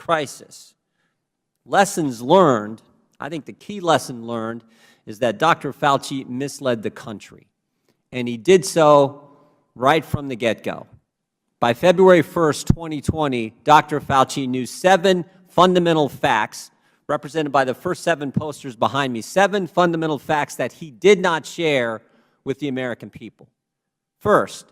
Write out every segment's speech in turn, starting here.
crisis. Lessons learned, I think the key lesson learned is that Dr. Fauci misled the country, and he did so right from the get-go. By February 1st, 2020, Dr. Fauci knew 7 fundamental facts, represented by the first 7 posters behind me, 7 fundamental facts that he did not share with the American people. First,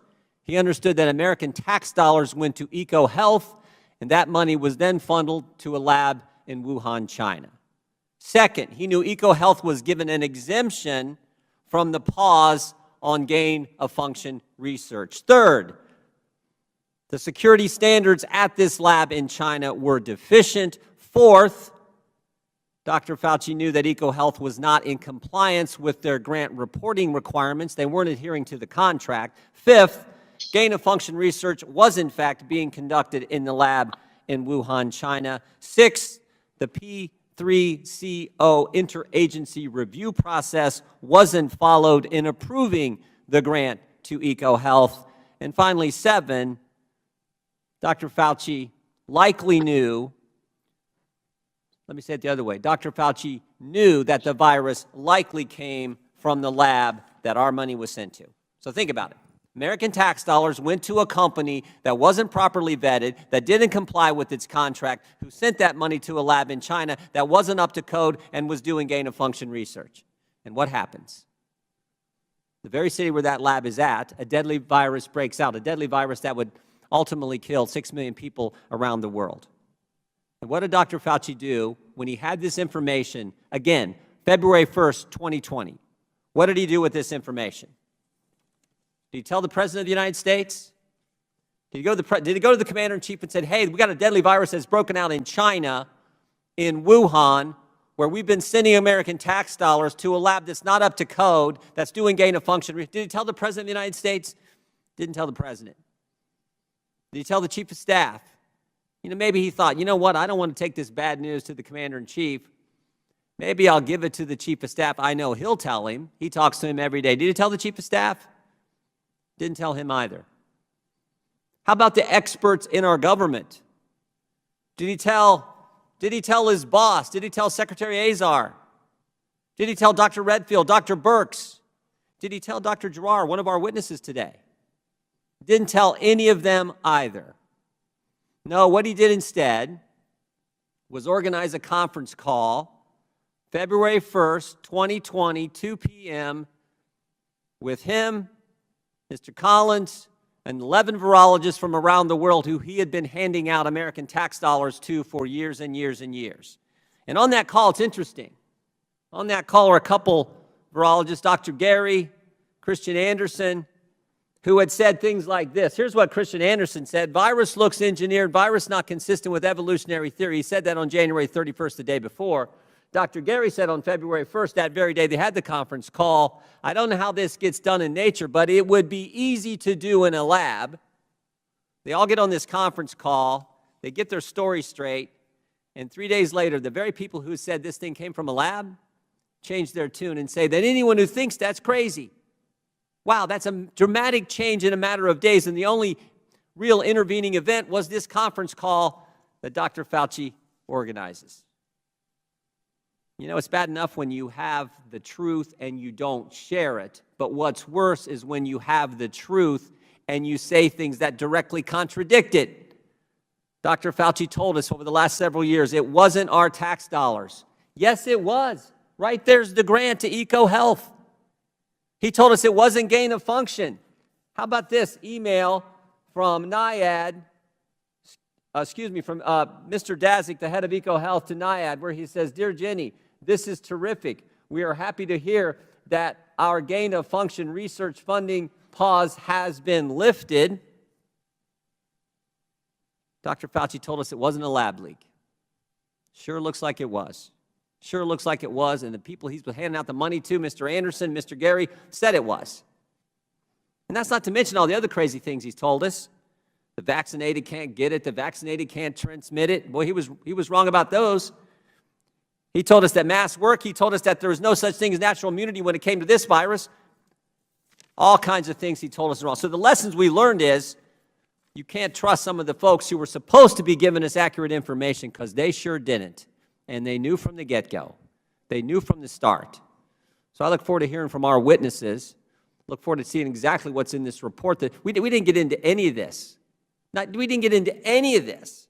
he understood that American tax dollars went to eco-health, and that money was then funneled to a lab in Wuhan, China. Second, he knew eco-health was given an exemption from the pause on gain-of-function research. Third, the security standards at this lab in China were deficient. Fourth, Dr. Fauci knew that EcoHealth was not in compliance with their grant reporting requirements. They weren't adhering to the contract. Fifth, gain-of-function research was in fact being conducted in the lab in Wuhan, China. Sixth, the P3CO interagency review process wasn't followed in approving the grant to EcoHealth. And finally, 7, Dr. Fauci likely knew, let me say it the other way, Dr. Fauci knew that the virus likely came from the lab that our money was sent to. So think about it. American tax dollars went to a company that wasn't properly vetted, that didn't comply with its contract, who sent that money to a lab in China that wasn't up to code and was doing gain-of-function research. And what happens? The very city where that lab is at, a deadly virus breaks out, a deadly virus that would ultimately kill 6 million people around the world. And what did Dr. Fauci do when he had this information, again, February 1st, 2020? What did he do with this information? Did he tell the President of the United States? Did he go to the Commander-in-Chief and said, hey, we got a deadly virus that's broken out in China, in Wuhan, where we've been sending American tax dollars to a lab that's not up to code, that's doing gain-of-function? Did he tell the President of the United States? Didn't tell the President. Did he tell the Chief of Staff? You know, maybe he thought, you know what, I don't want to take this bad news to the Commander-in-Chief. Maybe I'll give it to the Chief of Staff. I know he'll tell him. He talks to him every day. Did he tell the Chief of Staff? Didn't tell him either. How about the experts in our government? Did he tell his boss? Did he tell Secretary Azar? Did he tell Dr. Redfield, Dr. Birx? Did he tell Dr. Giroir, one of our witnesses today? Didn't tell any of them either. No, what he did instead was organize a conference call February 1st, 2020, 2 p.m. with him, Mr. Collins, and 11 virologists from around the world who he had been handing out American tax dollars to for years and years and years. And on that call, it's interesting. On that call are a couple virologists, Dr. Gary, Christian Anderson, who had said things like this. Here's what Christian Anderson said: virus looks engineered, virus not consistent with evolutionary theory. He said that on January 31st, the day before. Dr. Gary said on February 1st, that very day they had the conference call, I don't know how this gets done in nature, but it would be easy to do in a lab. They all get on this conference call, they get their story straight, and 3 days later, the very people who said this thing came from a lab change their tune and say that anyone who thinks that's crazy. Wow, that's a dramatic change in a matter of days, and the only real intervening event was this conference call that Dr. Fauci organizes. You know, it's bad enough when you have the truth and you don't share it, but what's worse is when you have the truth and you say things that directly contradict it. Dr. Fauci told us over the last several years it wasn't our tax dollars. Yes, it was. Right there's the grant to EcoHealth. He told us it wasn't gain of function. How about this email from NIAID, from Mr. Dazik, the head of EcoHealth, to NIAID, where he says, Dear Jenny, this is terrific. We are happy to hear that our gain of function research funding pause has been lifted. Dr. Fauci told us it wasn't a lab leak. Sure looks like it was. Sure looks like it was, and the people he's handing out the money to, Mr. Anderson, Mr. Gary, said it was. And that's not to mention all the other crazy things he's told us. The vaccinated can't get it, the vaccinated can't transmit it. Boy, he was wrong about those. He told us that masks work. He told us that there was no such thing as natural immunity when it came to this virus. All kinds of things he told us wrong. So the lessons we learned is You can't trust some of the folks who were supposed to be giving us accurate information, because they sure didn't. And they knew from the get-go. They knew from the start. So I look forward to hearing from our witnesses. Look forward to seeing exactly what's in this report. That we didn't get into any of this. We didn't get into any of this.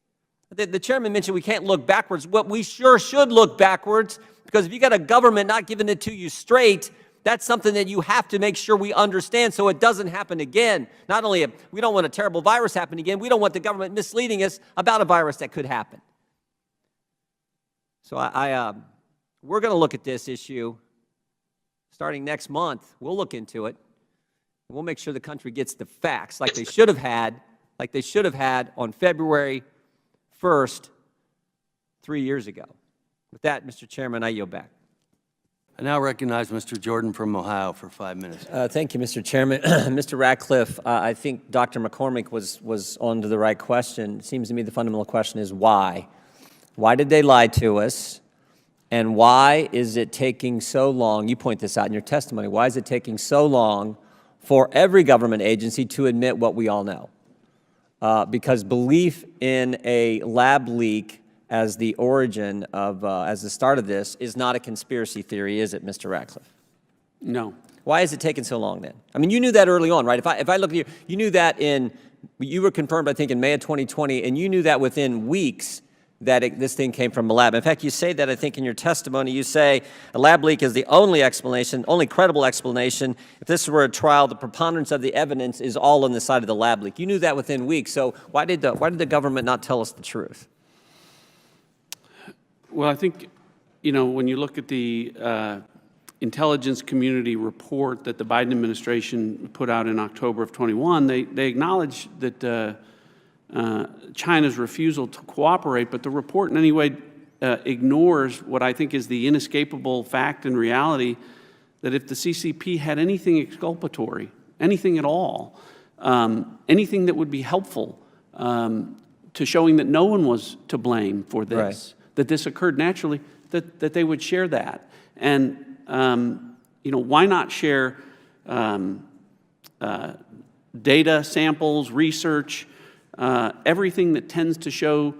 The chairman mentioned we can't look backwards. Well, we sure should look backwards, because if you got a government not giving it to you straight, that's something that you have to make sure we understand so it doesn't happen again. Not only we don't want a terrible virus happening again, we don't want the government misleading us about a virus that could happen. So we're going to look at this issue starting next month. We'll look into it. We'll make sure the country gets the facts like they should have had, on February 1st, 3 years ago. With that, Mr. Chairman, I yield back. I now recognize Mr. Jordan from Ohio for 5 minutes. Thank you, Mr. Chairman. Mr. Ratcliffe, I think Dr. McCormick was on to the right question. It seems to me the fundamental question is why? Why did they lie to us? And why is it taking so long? You point this out in your testimony. Why is it taking so long for every government agency to admit what we all know? Because belief in a lab leak as the origin of, as the start of this, is not a conspiracy theory, is it, Mr. Ratcliffe? No. Why is it taking so long then? I mean, you knew that early on, right? If I look at you knew that you were confirmed, I think, in May of 2020, and you knew that within weeks that this thing came from a lab. In fact, you say that, I think, in your testimony. You say a lab leak is the only explanation, only credible explanation. If this were a trial, the preponderance of the evidence is all on the side of the lab leak. You knew that within weeks. So why did the government not tell us the truth? Well, I think, when you look at the intelligence community report that the Biden administration put out in October of 21, they acknowledge that China's refusal to cooperate, but the report in any way ignores what I think is the inescapable fact and reality that if the CCP had anything exculpatory, anything at all, anything that would be helpful to showing that no one was to blame for this, right, that this occurred naturally, that they would share that. And, why not share data, samples, research, everything that tends to show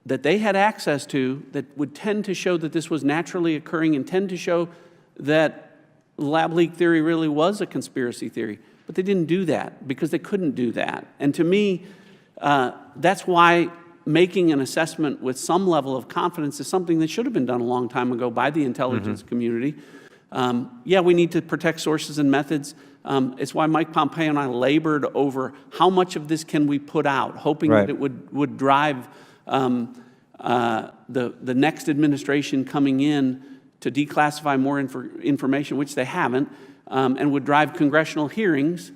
that they had access to, that would tend to show that this was naturally occurring and tend to show that lab leak theory really was a conspiracy theory. But they didn't do that because they couldn't do that. And to me, that's why making an assessment with some level of confidence is something that should have been done a long time ago by the intelligence community. Yeah, we need to protect sources and methods. It's why Mike Pompeo and I labored over how much of this can we put out, hoping that it would drive the next administration coming in to declassify more information, which they haven't, and would drive congressional hearings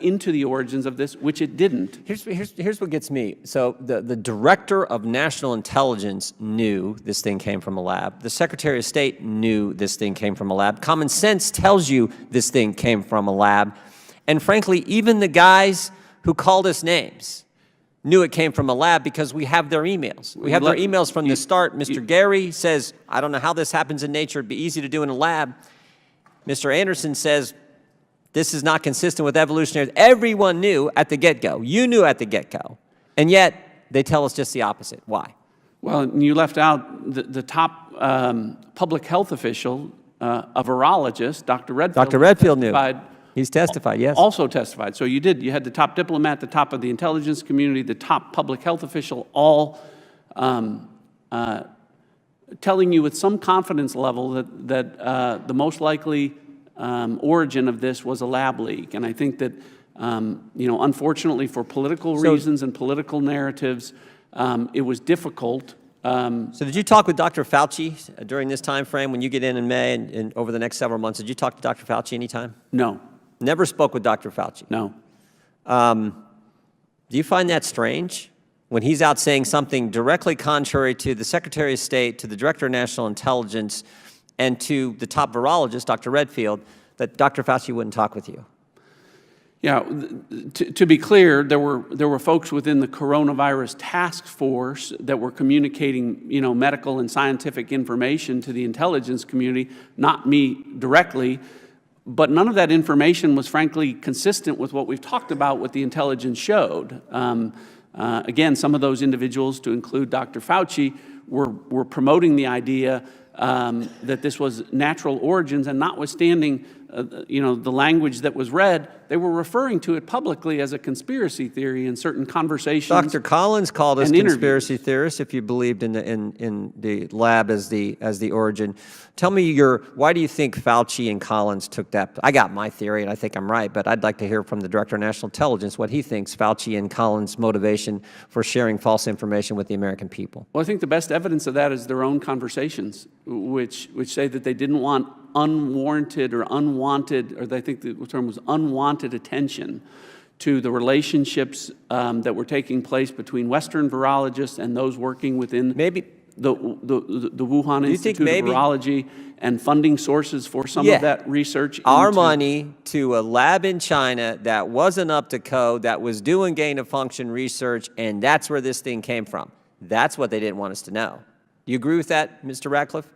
into the origins of this, which it didn't. Here's what gets me. So the Director of National Intelligence knew this thing came from a lab. The Secretary of State knew this thing came from a lab. Common sense tells you this thing came from a lab. And frankly, even the guys who called us names knew it came from a lab because we have their emails. We have their emails from the start. Mr. Gary says, I don't know how this happens in nature. It'd be easy to do in a lab. Mr. Anderson says, this is not consistent with evolutionary. Everyone knew at the get-go. You knew at the get-go. And yet, they tell us just the opposite. Why? Well, you left out the top public health official, a virologist, Dr. Redfield. Dr. Redfield knew. He's testified, yes. Also testified. So you did. You had the top diplomat, the top of the intelligence community, the top public health official, all telling you with some confidence level that the most likely origin of this was a lab leak. And I think that, unfortunately for political reasons and political narratives, it was difficult. So did you talk with Dr. Fauci during this time frame when you get in May and over the next several months? Did you talk to Dr. Fauci anytime? No. Never spoke with Dr. Fauci? No. Do you find that strange when he's out saying something directly contrary to the Secretary of State, to the Director of National Intelligence, and to the top virologist, Dr. Redfield, that Dr. Fauci wouldn't talk with you? Yeah, to be clear, there were folks within the coronavirus task force that were communicating, medical and scientific information to the intelligence community, not me directly, but none of that information was frankly consistent with what we've talked about, what the intelligence showed. Again, some of those individuals, to include Dr. Fauci, were promoting the idea that this was natural origins, and notwithstanding the language that was read, they were referring to it publicly as a conspiracy theory in certain conversations. Dr. Collins called us and interviews. conspiracy theorists if you believed in the lab as the origin. Tell me why do you think Fauci and Collins took that? I got my theory, and I think I'm right, but I'd like to hear from the Director of National Intelligence what he thinks Fauci and Collins' motivation for sharing false information with the American people. Well, I think the best evidence of that is their own conversations, which say that they didn't want unwarranted or unwanted, or I think the term was unwanted attention to the relationships that were taking place between Western virologists and those working within the Wuhan Institute of Virology, and funding sources for some of that research. Our money to a lab in China that wasn't up to code, that was doing gain-of-function research, and that's where this thing came from. That's what they didn't want us to know. Do you agree with that, Mr. Ratcliffe?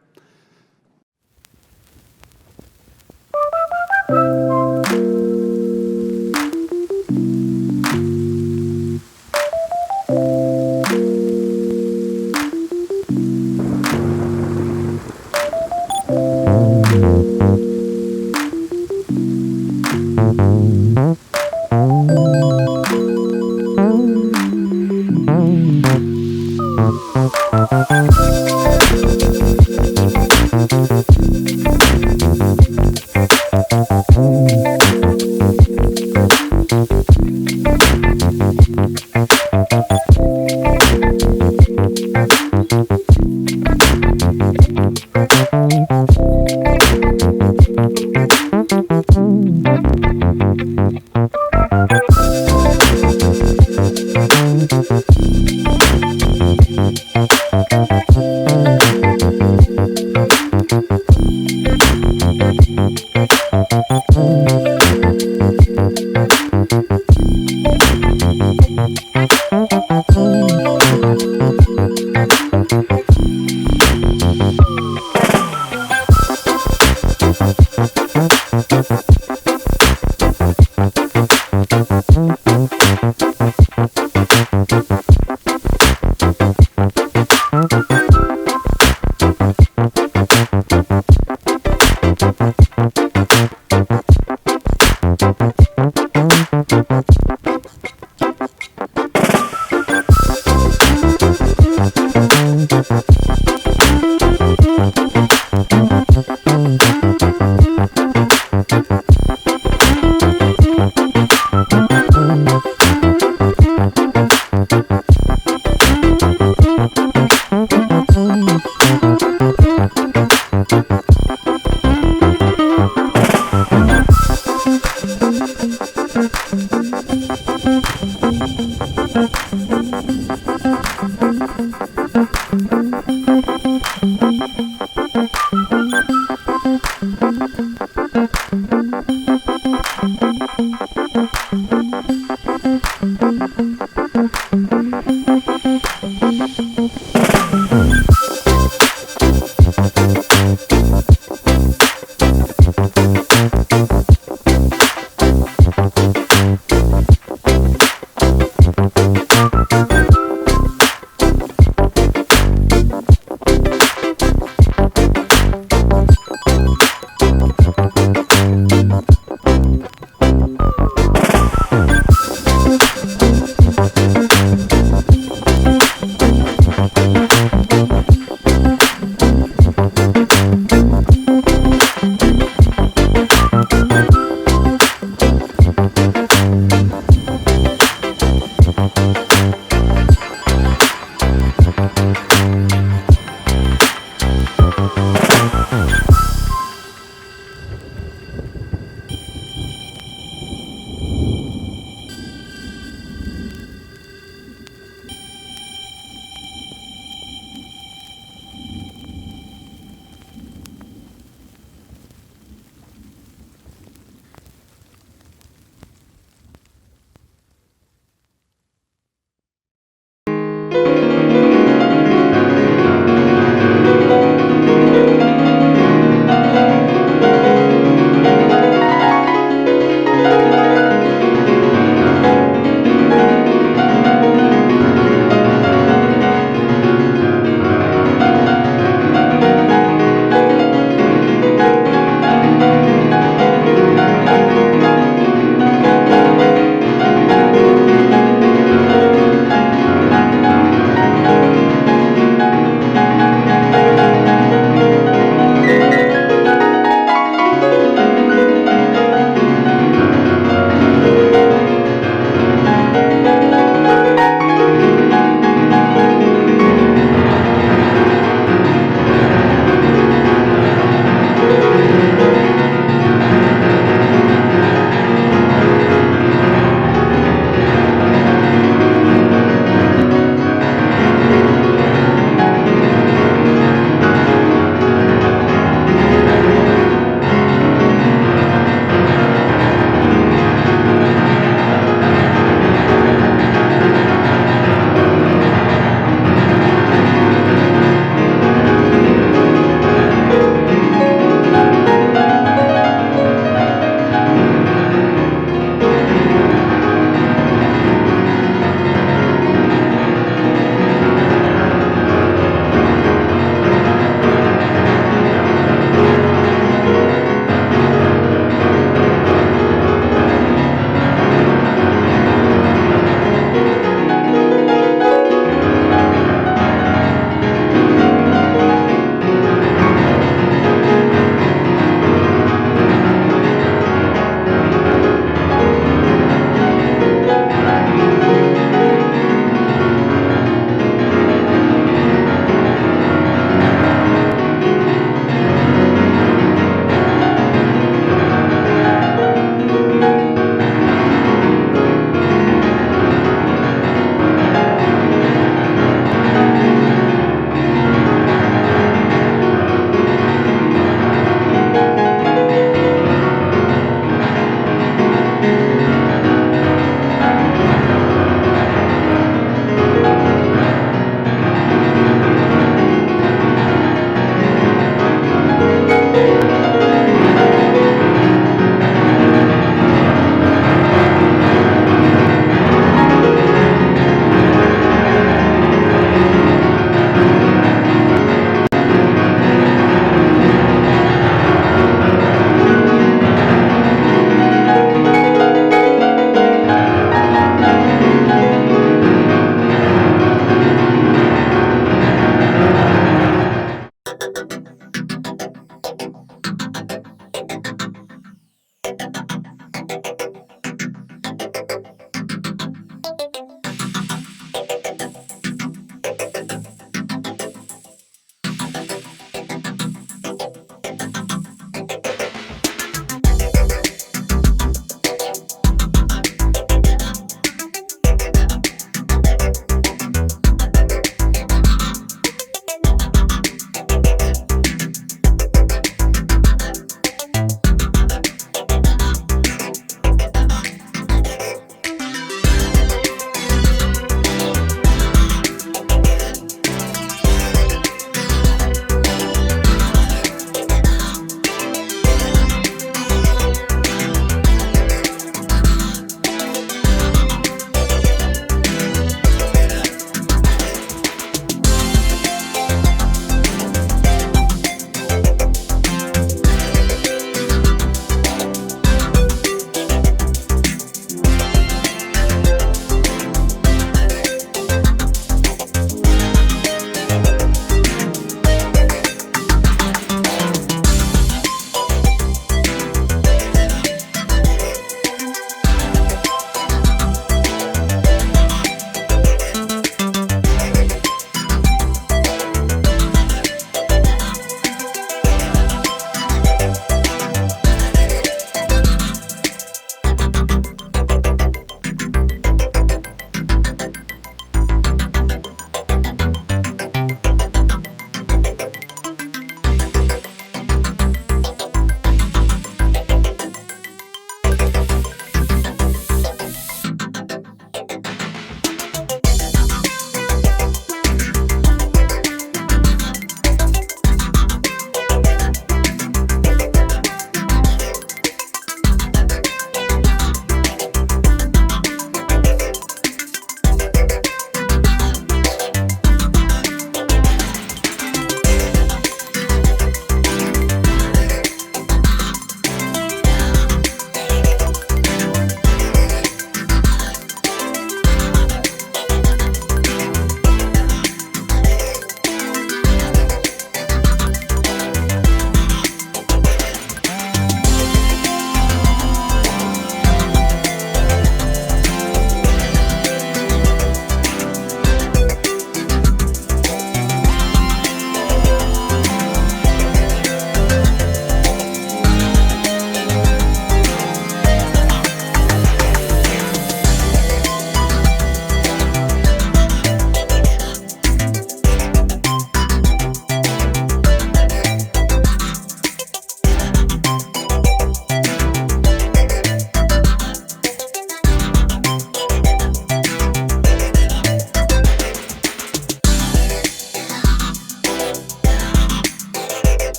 Aye.